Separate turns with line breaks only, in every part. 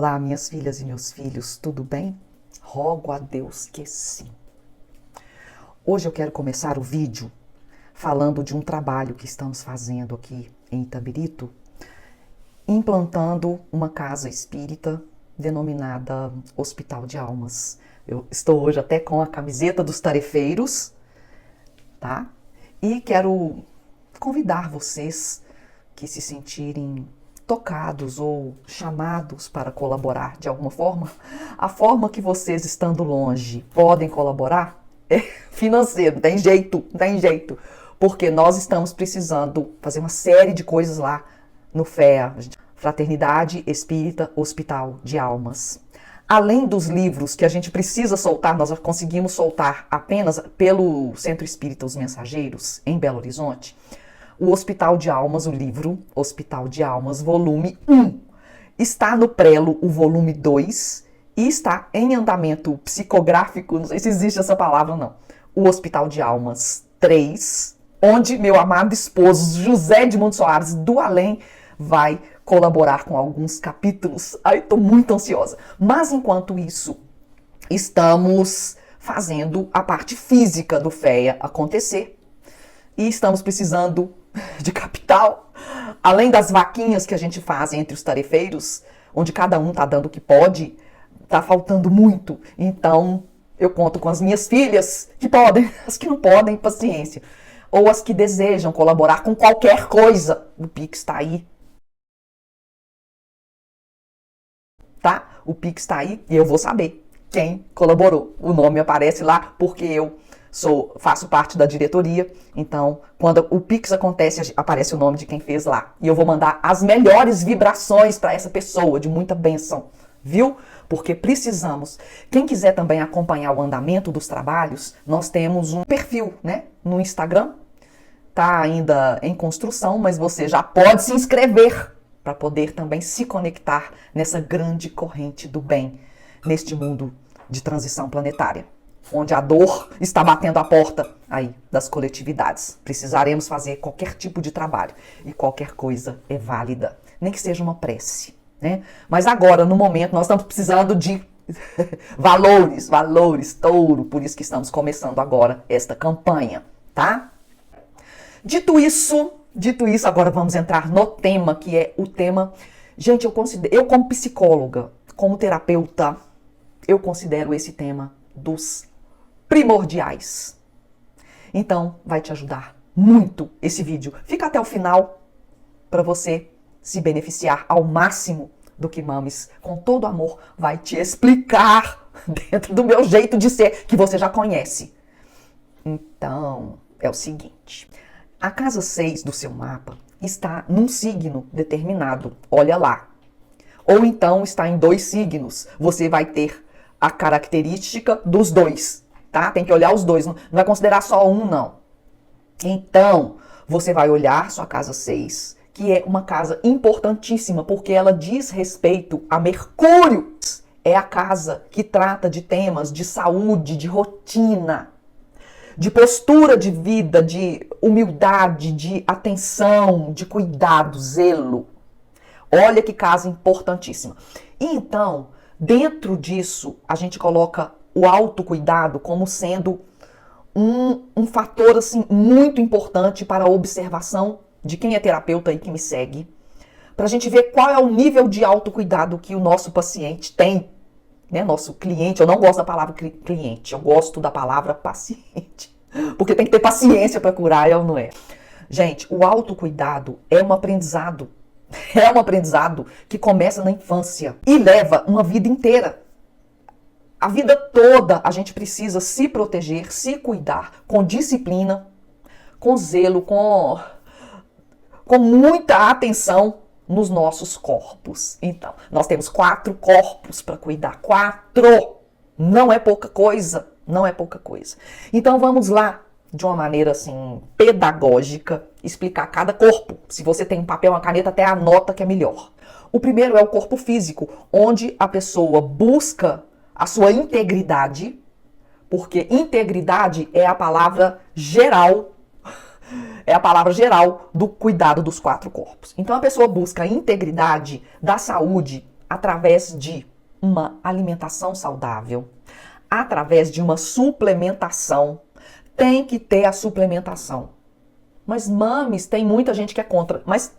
Olá, minhas filhas e meus filhos, tudo bem? Rogo a Deus que sim. Hoje eu quero começar o vídeo falando de um trabalho que estamos fazendo aqui em Itabirito, implantando uma casa espírita denominada Hospital de Almas. Eu estou hoje até com a camiseta dos tarefeiros, tá? E quero convidar vocês que se sentirem tocados ou chamados para colaborar de alguma forma. A forma que vocês, estando longe, podem colaborar é financeiro, não tem jeito, não tem jeito. Porque nós estamos precisando fazer uma série de coisas lá no FEA, Fraternidade Espírita Hospital de Almas. Além dos livros que a gente precisa soltar, nós conseguimos soltar apenas pelo Centro Espírita Os Mensageiros, em Belo Horizonte, o Hospital de Almas, o livro Hospital de Almas, volume 1. Está no prelo o volume 2 e está em andamento psicográfico, não sei se existe essa palavra ou não, o Hospital de Almas 3, onde meu amado esposo José Edmundo Soares, do Além, vai colaborar com alguns capítulos. Ai, estou muito ansiosa. Mas enquanto isso, estamos fazendo a parte física do FEA acontecer e estamos precisando de capital, além das vaquinhas que a gente faz entre os tarefeiros, onde cada um tá dando o que pode, tá faltando muito. Então, eu conto com as minhas filhas, que podem, as que não podem, paciência. Ou as que desejam colaborar com qualquer coisa. O Pix tá aí. Tá? O Pix tá aí e eu vou saber quem colaborou. O nome aparece lá porque eu faço parte da diretoria, então quando o Pix acontece, aparece o nome de quem fez lá. E eu vou mandar as melhores vibrações para essa pessoa, de muita bênção, viu? Porque precisamos. Quem quiser também acompanhar o andamento dos trabalhos, nós temos um perfil, né, no Instagram. Tá ainda em construção, mas você já pode se inscrever para poder também se conectar nessa grande corrente do bem, neste mundo de transição planetária, onde a dor está batendo a porta aí das coletividades. Precisaremos fazer qualquer tipo de trabalho e qualquer coisa é válida, nem que seja uma prece, né? Mas agora, no momento, nós estamos precisando de valores, touro, por isso que estamos começando agora esta campanha, tá? Dito isso, agora vamos entrar no tema, que é o tema... Gente, eu como psicóloga, como terapeuta, eu considero esse tema dos primordiais. Então, vai te ajudar muito esse vídeo. Fica até o final para você se beneficiar ao máximo do que Mames, com todo amor, vai te explicar dentro do meu jeito de ser, que você já conhece. Então, é o seguinte... A casa 6 do seu mapa está num signo determinado, olha lá. Ou então está em 2 signos, você vai ter a característica dos 2, tá? Tem que olhar os 2, não vai considerar só um, não. Então, você vai olhar sua casa 6, que é uma casa importantíssima, porque ela diz respeito a Mercúrio. É a casa que trata de temas de saúde, de rotina, de postura de vida, de humildade, de atenção, de cuidado, zelo. Olha que casa importantíssima. E então, dentro disso, a gente coloca o autocuidado como sendo um fator assim, muito importante para a observação de quem é terapeuta e que me segue, para a gente ver qual é o nível de autocuidado que o nosso paciente tem. Né, nosso cliente, eu não gosto da palavra cliente, eu gosto da palavra paciente, porque tem que ter paciência para curar, é ou não é? Gente, o autocuidado é um aprendizado que começa na infância e leva uma vida inteira. A vida toda a gente precisa se proteger, se cuidar com disciplina, com zelo, com muita atenção nos nossos corpos. Então, nós temos 4 corpos para cuidar. 4! Não é pouca coisa. Não é pouca coisa. Então, vamos lá, de uma maneira assim, pedagógica, explicar cada corpo. Se você tem um papel, uma caneta, até anota que é melhor. O primeiro é o corpo físico, onde a pessoa busca a sua integridade, porque integridade é a palavra geral do cuidado dos 4 corpos. Então a pessoa busca a integridade da saúde através de uma alimentação saudável, através de uma suplementação. Tem que ter a suplementação. Mas, mames, tem muita gente que é contra. Mas,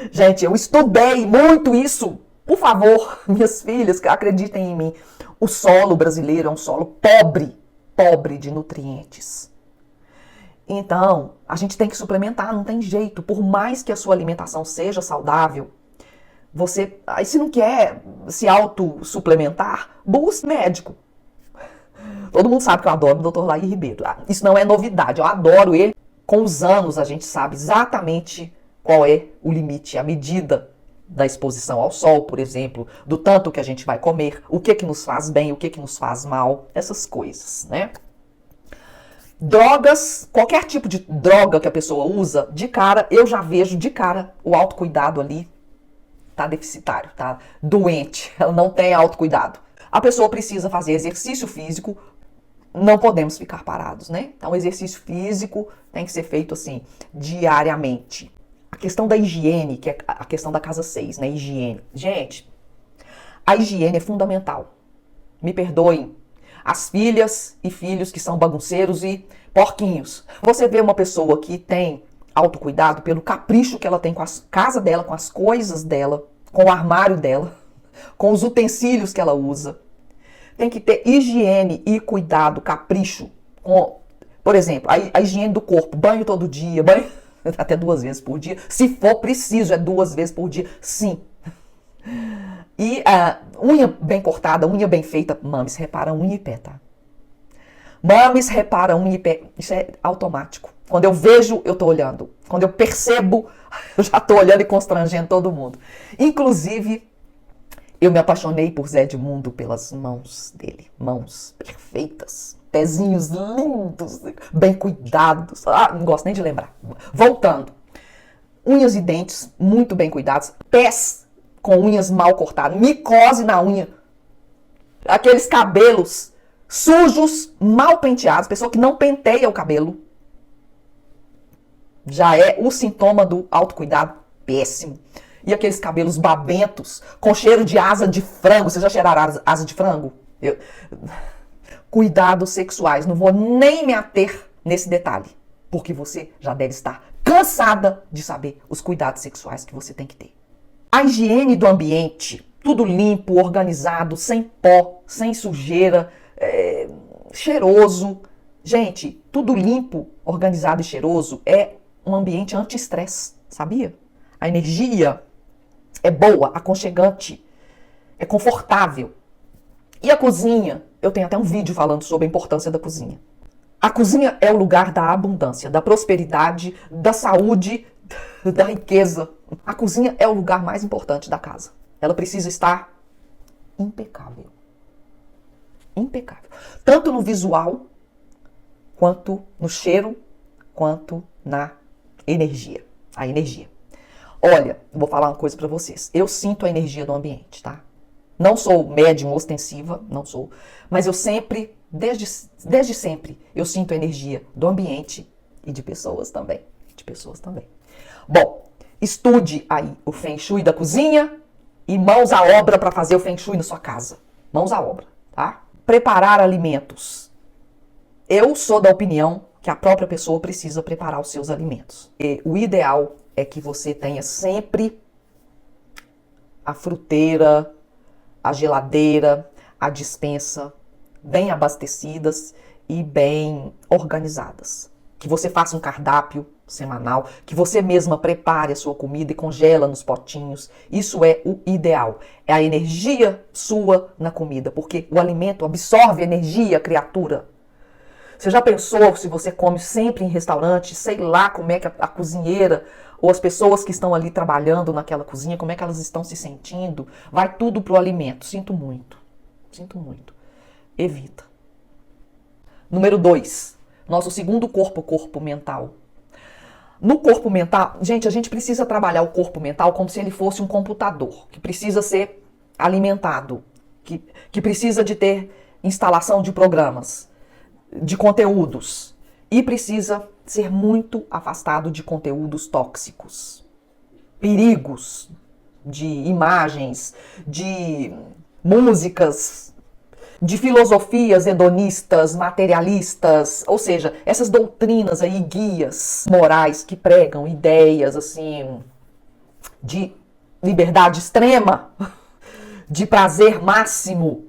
gente, eu estudei muito isso. Por favor, minhas filhas, acreditem em mim. O solo brasileiro é um solo pobre de nutrientes. Então, a gente tem que suplementar, não tem jeito. Por mais que a sua alimentação seja saudável, você, aí se não quer se auto-suplementar, busque médico. Todo mundo sabe que eu adoro o Dr. Laí Ribeiro. Isso não é novidade, eu adoro ele. Com os anos a gente sabe exatamente qual é o limite, a medida da exposição ao sol, por exemplo, do tanto que a gente vai comer, o que nos faz bem, o que nos faz mal, essas coisas, né? Drogas, qualquer tipo de droga que a pessoa usa, de cara, eu já vejo de cara o autocuidado ali tá deficitário, tá doente, ela não tem autocuidado. A pessoa precisa fazer exercício físico, não podemos ficar parados, né? Então, o exercício físico tem que ser feito assim, diariamente. A questão da higiene, que é a questão da casa 6, né? Higiene. Gente, a higiene é fundamental. Me perdoem as filhas e filhos que são bagunceiros e porquinhos. Você vê uma pessoa que tem autocuidado pelo capricho que ela tem com a casa dela, com as coisas dela, com o armário dela, com os utensílios que ela usa. Tem que ter higiene e cuidado, capricho. Com, por exemplo, a higiene do corpo, banho todo dia, banho até 2 vezes por dia. Se for preciso, é 2 vezes por dia, sim. E unha bem cortada, unha bem feita. Mames, repara unha e pé, tá? Mames, repara unha e pé. Isso é automático. Quando eu vejo, eu tô olhando. Quando eu percebo, eu já tô olhando e constrangendo todo mundo. Inclusive, eu me apaixonei por Zé Edmundo pelas mãos dele. Mãos perfeitas. Pezinhos lindos, bem cuidados. Não gosto nem de lembrar. Voltando. Unhas e dentes muito bem cuidados. Pés com unhas mal cortadas. Micose na unha. Aqueles cabelos sujos, mal penteados. Pessoa que não penteia o cabelo. Já é o sintoma do autocuidado péssimo. E aqueles cabelos babentos, com cheiro de asa de frango. Vocês já cheiraram asa de frango? Cuidados sexuais. Não vou nem me ater nesse detalhe. Porque você já deve estar cansada de saber os cuidados sexuais que você tem que ter. A higiene do ambiente. Tudo limpo, organizado, sem pó, sem sujeira, cheiroso. Gente, tudo limpo, organizado e cheiroso é um ambiente anti-estresse, sabia? A energia é boa, aconchegante, é confortável. E a cozinha? Eu tenho até um vídeo falando sobre a importância da cozinha. A cozinha é o lugar da abundância, da prosperidade, da saúde, da riqueza. A cozinha é o lugar mais importante da casa. Ela precisa estar impecável. Impecável. Tanto no visual, quanto no cheiro, quanto na energia. A energia. Olha, vou falar uma coisa pra vocês. Eu sinto a energia do ambiente, tá? Não sou médium ostensiva, não sou. Mas eu sempre, desde sempre, eu sinto a energia do ambiente e de pessoas também. De pessoas também. Bom, estude aí o Feng Shui da cozinha e mãos à obra para fazer o Feng Shui na sua casa. Mãos à obra, tá? Preparar alimentos. Eu sou da opinião que a própria pessoa precisa preparar os seus alimentos. E o ideal é que você tenha sempre a fruteira, a geladeira, a despensa bem abastecidas e bem organizadas. Que você faça um cardápio semanal, que você mesma prepare a sua comida e congela nos potinhos. Isso é o ideal. É a energia sua na comida, porque o alimento absorve energia, criatura. Você já pensou se você come sempre em restaurante, sei lá como é que a cozinheira ou as pessoas que estão ali trabalhando naquela cozinha, como é que elas estão se sentindo? Vai tudo pro alimento. Sinto muito. Sinto muito. Evita. Número 2. Nosso segundo corpo, o corpo mental. No corpo mental, gente, a gente precisa trabalhar o corpo mental como se ele fosse um computador, que precisa ser alimentado, que precisa de ter instalação de programas, de conteúdos, e precisa ser muito afastado de conteúdos tóxicos, perigos de imagens, de músicas, de filosofias hedonistas, materialistas, ou seja, essas doutrinas aí, guias morais que pregam ideias assim de liberdade extrema, de prazer máximo,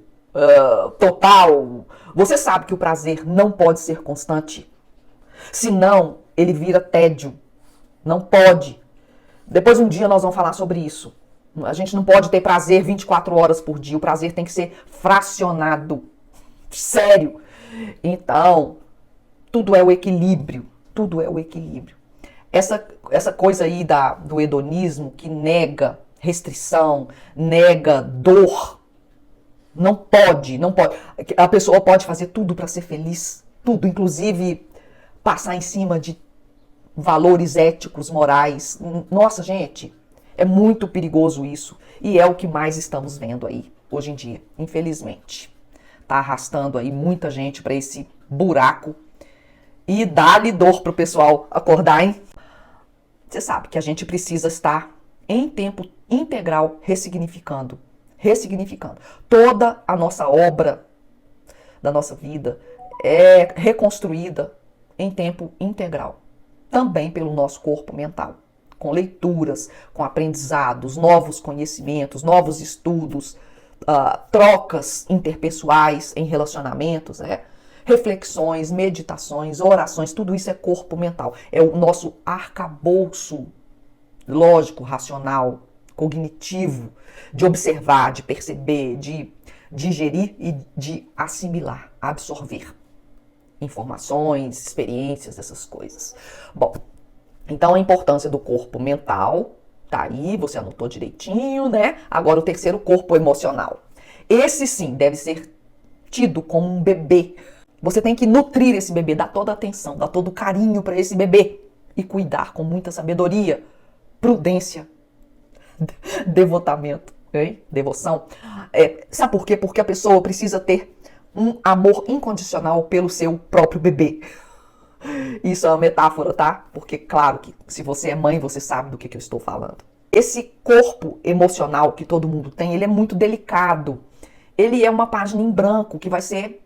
total. Você sabe que o prazer não pode ser constante, senão ele vira tédio. Não pode. Depois um dia nós vamos falar sobre isso. A gente não pode ter prazer 24 horas por dia. O prazer tem que ser fracionado. Sério. Então, tudo é o equilíbrio. Tudo é o equilíbrio. Essa coisa aí do hedonismo que nega restrição, nega dor. Não pode, não pode. A pessoa pode fazer tudo para ser feliz. Tudo, inclusive passar em cima de valores éticos, morais. Nossa, gente, é muito perigoso isso. E é o que mais estamos vendo aí, hoje em dia, infelizmente. Tá arrastando aí muita gente para esse buraco. E dá-lhe dor pro pessoal acordar, hein? Você sabe que a gente precisa estar em tempo integral ressignificando. Toda a nossa obra da nossa vida é reconstruída em tempo integral. Também pelo nosso corpo mental, com leituras, com aprendizados, novos conhecimentos, novos estudos, trocas interpessoais em relacionamentos, reflexões, meditações, orações, tudo isso é corpo mental. É o nosso arcabouço lógico, racional, cognitivo, de observar, de perceber, de digerir e de assimilar, absorver informações, experiências, essas coisas. Bom, então a importância do corpo mental, tá aí, você anotou direitinho, né? Agora o terceiro, corpo emocional. Esse sim deve ser tido como um bebê. Você tem que nutrir esse bebê, dar toda a atenção, dar todo o carinho para esse bebê e cuidar com muita sabedoria, prudência, devotamento, hein? Devoção. Sabe por quê? Porque a pessoa precisa ter um amor incondicional pelo seu próprio bebê. Isso é uma metáfora, tá? Porque, claro, que se você é mãe, você sabe do que eu estou falando. Esse corpo emocional que todo mundo tem, ele é muito delicado. Ele é uma página em branco que vai ser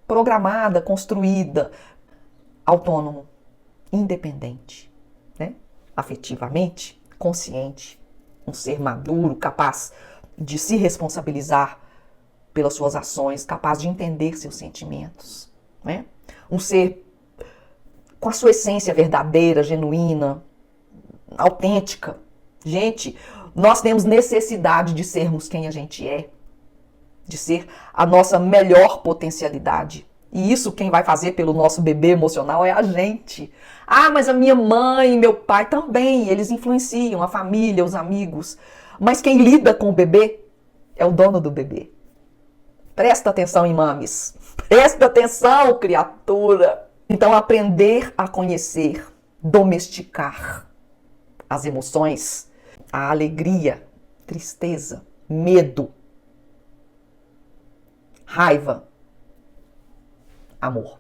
programada, construída, autônomo, independente, né? Afetivamente, consciente, um ser maduro, capaz de se responsabilizar pelas suas ações, capaz de entender seus sentimentos, né? Um ser com a sua essência verdadeira, genuína, autêntica. Gente, nós temos necessidade de sermos quem a gente é, de ser a nossa melhor potencialidade. E isso quem vai fazer pelo nosso bebê emocional é a gente. Ah, mas a minha mãe e meu pai também, eles influenciam, a família, os amigos. Mas quem lida com o bebê é o dono do bebê. Presta atenção, imames. Presta atenção, criatura. Então, aprender a conhecer, domesticar as emoções, a alegria, tristeza, medo, raiva, amor.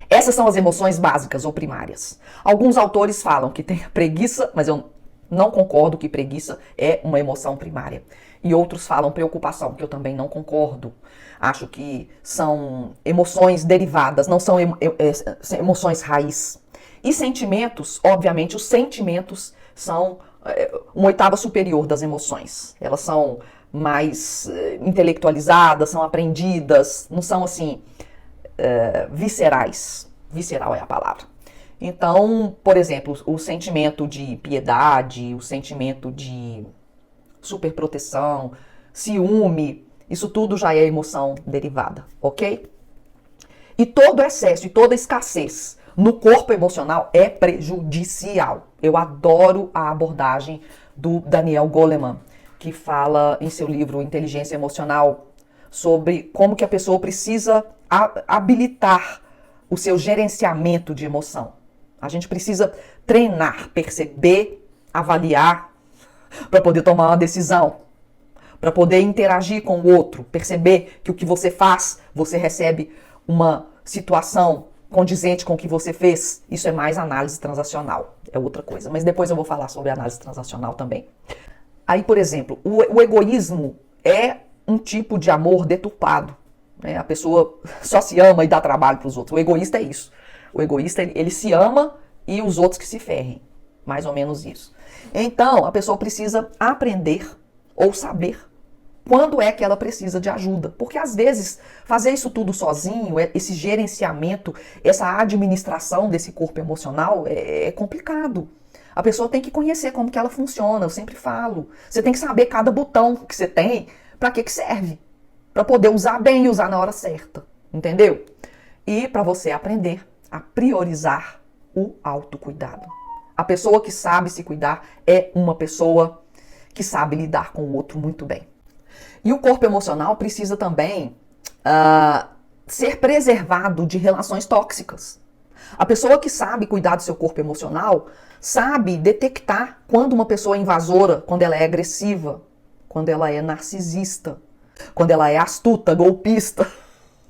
Essas são as emoções básicas ou primárias. Alguns autores falam que tem a preguiça, mas eu não concordo que preguiça é uma emoção primária. E outros falam preocupação, que eu também não concordo. Acho que são emoções derivadas, não são emoções raiz. E sentimentos, obviamente, os sentimentos são uma oitava superior das emoções. Elas são mais intelectualizadas, são aprendidas, não são assim viscerais. Visceral é a palavra. Então, por exemplo, o sentimento de piedade, o sentimento de superproteção, ciúme, isso tudo já é emoção derivada, ok? E todo excesso e toda escassez no corpo emocional é prejudicial. Eu adoro a abordagem do Daniel Goleman, que fala em seu livro Inteligência Emocional sobre como que a pessoa precisa habilitar o seu gerenciamento de emoção. A gente precisa treinar, perceber, avaliar, para poder tomar uma decisão, para poder interagir com o outro, perceber que o que você faz, você recebe uma situação condizente com o que você fez. Isso é mais análise transacional, é outra coisa. Mas depois eu vou falar sobre análise transacional também. Aí, por exemplo, o egoísmo é um tipo de amor deturpado. Né? A pessoa só se ama e dá trabalho para os outros. O egoísta é isso. O egoísta, ele se ama e os outros que se ferrem. Mais ou menos isso. Então, a pessoa precisa aprender ou saber quando é que ela precisa de ajuda. Porque, às vezes, fazer isso tudo sozinho, esse gerenciamento, essa administração desse corpo emocional é complicado. A pessoa tem que conhecer como que ela funciona, eu sempre falo. Você tem que saber cada botão que você tem, para que serve. Para poder usar bem e usar na hora certa. Entendeu? E para você aprender a priorizar o autocuidado. A pessoa que sabe se cuidar é uma pessoa que sabe lidar com o outro muito bem. E o corpo emocional precisa também ser preservado de relações tóxicas. A pessoa que sabe cuidar do seu corpo emocional sabe detectar quando uma pessoa é invasora, quando ela é agressiva, quando ela é narcisista, quando ela é astuta, golpista.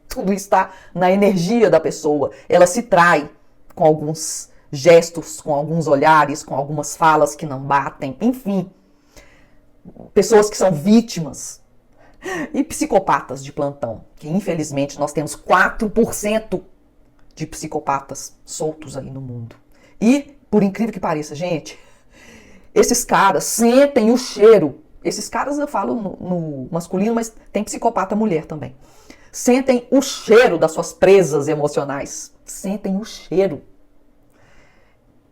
Tudo está na energia da pessoa. Ela se trai com alguns gestos, com alguns olhares, com algumas falas que não batem, enfim. Pessoas que são vítimas. E psicopatas de plantão, que infelizmente nós temos 4% de psicopatas soltos aí no mundo. E, por incrível que pareça, gente, esses caras sentem o cheiro. Esses caras eu falo no masculino, mas tem psicopata mulher também. Sentem o cheiro das suas presas emocionais. Sentem o cheiro.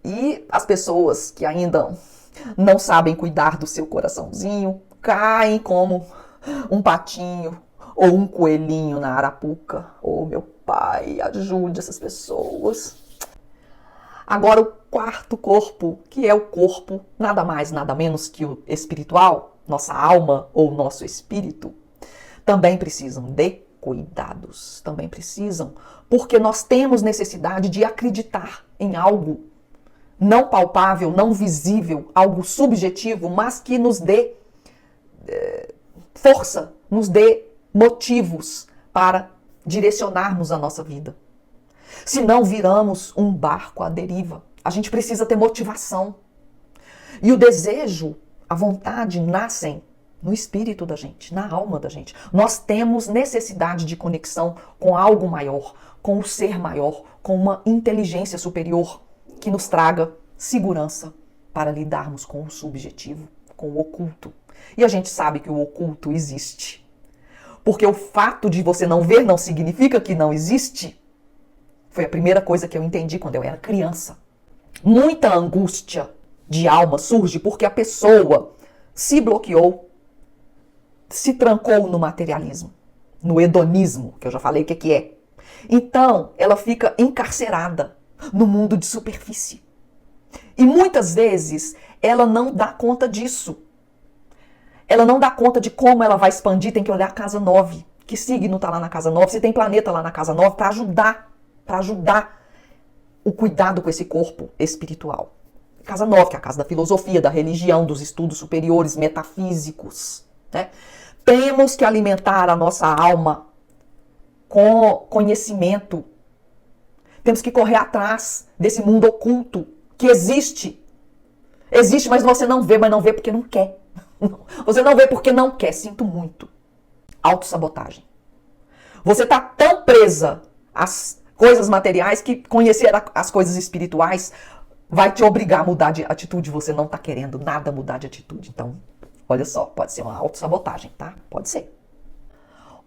E as pessoas que ainda não sabem cuidar do seu coraçãozinho caem como um patinho ou um coelhinho na arapuca. Oh, meu pai, ajude essas pessoas. Agora, o quarto corpo, que é o corpo nada mais, nada menos que o espiritual, nossa alma ou nosso espírito, também precisam de cuidados. Também precisam, porque nós temos necessidade de acreditar em algo não palpável, não visível, algo subjetivo, mas que nos dê força, nos dê motivos para direcionarmos a nossa vida. Senão viramos um barco à deriva. A gente precisa ter motivação. E o desejo, a vontade nascem no espírito da gente, na alma da gente. Nós temos necessidade de conexão com algo maior, com o ser maior, com uma inteligência superior que nos traga segurança para lidarmos com o subjetivo, com o oculto. E a gente sabe que o oculto existe. Porque o fato de você não ver não significa que não existe. Foi a primeira coisa que eu entendi quando eu era criança. Muita angústia de alma surge porque a pessoa se bloqueou, se trancou no materialismo, no hedonismo, que eu já falei o que é. Então, ela fica encarcerada no mundo de superfície. E muitas vezes ela não dá conta disso. Ela não dá conta de como ela vai expandir, tem que olhar a casa 9. Que signo está lá na casa 9, se tem planeta lá na casa 9, para ajudar o cuidado com esse corpo espiritual. Casa 9, que é a casa da filosofia, da religião, dos estudos superiores, metafísicos. Né? Temos que alimentar a nossa alma com conhecimento. Temos que correr atrás desse mundo oculto que existe. Existe, mas você não vê, mas não vê porque não quer. Você não vê porque não quer, sinto muito. Autossabotagem. Você está tão presa às coisas materiais que conhecer as coisas espirituais vai te obrigar a mudar de atitude. Você não está querendo nada mudar de atitude. Então, olha só, pode ser uma autossabotagem, tá? Pode ser.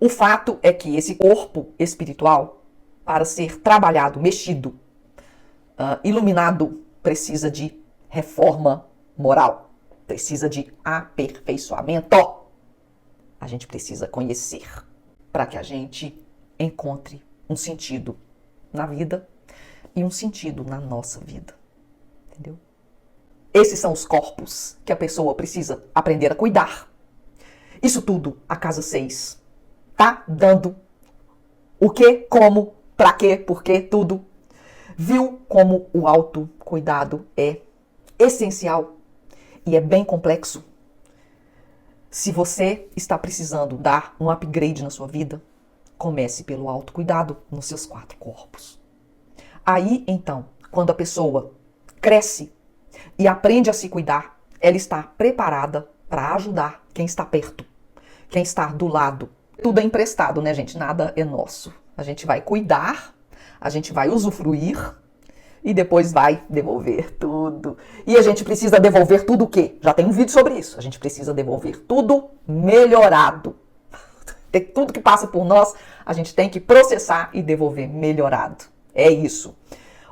O fato é que esse corpo espiritual, para ser trabalhado, mexido, iluminado, precisa de reforma moral. Precisa de aperfeiçoamento. A gente precisa conhecer para que a gente encontre um sentido na vida e um sentido na nossa vida. Entendeu? Esses são os corpos que a pessoa precisa aprender a cuidar. Isso tudo, a casa 6 tá dando o que, como, pra quê, por quê, tudo. Viu como o autocuidado é essencial e é bem complexo? Se você está precisando dar um upgrade na sua vida, comece pelo autocuidado nos seus 4 corpos. Aí, então, quando a pessoa cresce e aprende a se cuidar, ela está preparada para ajudar quem está perto, quem está do lado. Tudo é emprestado, né, gente? Nada é nosso. A gente vai cuidar, a gente vai usufruir e depois vai devolver tudo. E a gente precisa devolver tudo o quê? Já tem um vídeo sobre isso. A gente precisa devolver tudo melhorado. Tudo que passa por nós, a gente tem que processar e devolver melhorado. É isso.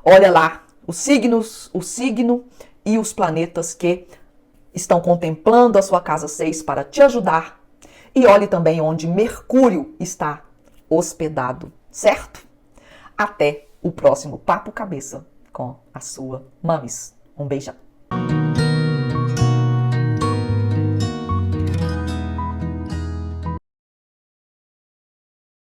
Olha lá, os signos, o signo e os planetas que estão contemplando a sua casa 6 para te ajudar. E olhe também onde Mercúrio está hospedado, certo? Até o próximo Papo Cabeça com a sua Mamis. Um beijão.